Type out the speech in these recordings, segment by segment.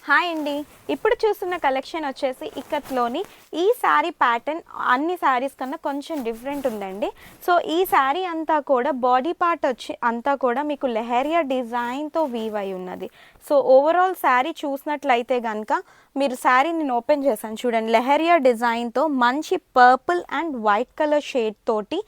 Hi అండి. ఇప్పుడు చూస్తున్న కలెక్షన్ వచ్చేసి ఇక్కత్లోని ఈ శారీ ప్యాటర్న్ అన్ని శారీస్ కన్నా కొంచెం డిఫరెంట్ ఉందండి. సో ఈ శారీ అంతా కూడా బాడీ పార్ట్ వచ్చి అంతా కూడా మీకు లెహరియా డిజైన్తో వీవ్ అయి ఉన్నది. సో ఓవరాల్ శారీ చూసినట్లయితే కనుక మీరు శారీ నేను ఓపెన్ చేశాను చూడండి, లెహరియా డిజైన్తో మంచి purple and white colour shade తోటి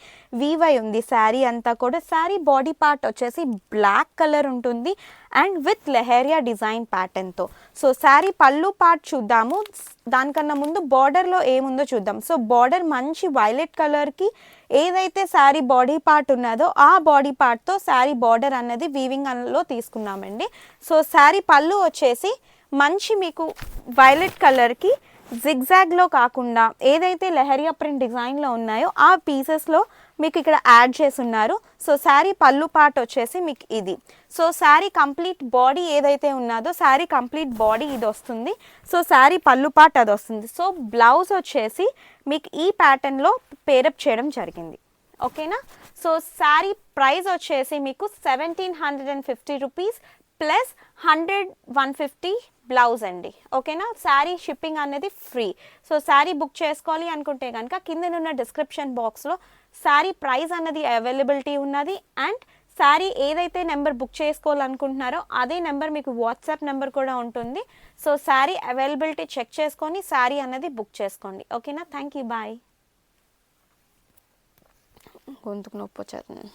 వీవ్ అయి ఉంది శారీ అంతా కూడా. శారీ బాడీ పార్ట్ వచ్చేసి బ్లాక్ కలర్ ఉంటుంది అండ్ విత్ లెహరియా డిజైన్ ప్యాటర్న్తో. సో శారీ పళ్ళు పార్ట్ చూద్దాము, దానికన్నా ముందు బార్డర్లో ఏముందో చూద్దాం. సో బార్డర్ మంచి వైలెట్ కలర్కి ఏదైతే శారీ బాడీ పార్ట్ ఉన్నదో ఆ బాడీ పార్ట్తో శారీ బార్డర్ అన్నది వీవింగ్లో తీసుకున్నామండి. సో శారీ పళ్ళు వచ్చేసి మంచి మీకు వైలెట్ కలర్కి జిగ్జాగ్లో కాకుండా ఏదైతే లెహరియా ప్రింట్ డిజైన్లో ఉన్నాయో ఆ పీసెస్లో మీకు ఇక్కడ యాడ్ చేసి ఉన్నారు. సో శారీ పళ్ళు పార్ట్ వచ్చేసి మీకు ఇది. సో శారీ కంప్లీట్ బాడీ ఏదైతే ఉన్నదో శారీ కంప్లీట్ బాడీ ఇది వస్తుంది. సో శారీ పళ్ళు పార్ట్ అది వస్తుంది. సో బ్లౌజ్ వచ్చేసి మీకు ఈ ప్యాటర్న్లో పేరప్ చేయడం జరిగింది. ఓకేనా. సో శారీ ప్రైస్ వచ్చేసి మీకు 1750 రూపీస్ ప్లస్ 150 బ్లౌజ్ అండి. ఓకేనా. శారీ షిప్పింగ్ అనేది ఫ్రీ. సో శారీ బుక్ చేసుకోవాలి అనుకుంటే కనుక కిందనున్న డిస్క్రిప్షన్ బాక్స్లో శారీ ప్రైస్ అన్నది అవైలబిలిటీ ఉన్నది అండ్ శారీ ఏదైతే నెంబర్ బుక్ చేసుకోవాలనుకుంటున్నారో అదే నెంబర్ మీకు వాట్సాప్ నెంబర్ కూడా ఉంటుంది. సో శారీ అవైలబిలిటీ చెక్ చేసుకొని శారీ అన్నది బుక్ చేసుకోండి. ఓకేనా. Thank you. బాయ్. గొంతుకు నొప్పి వచ్చేది.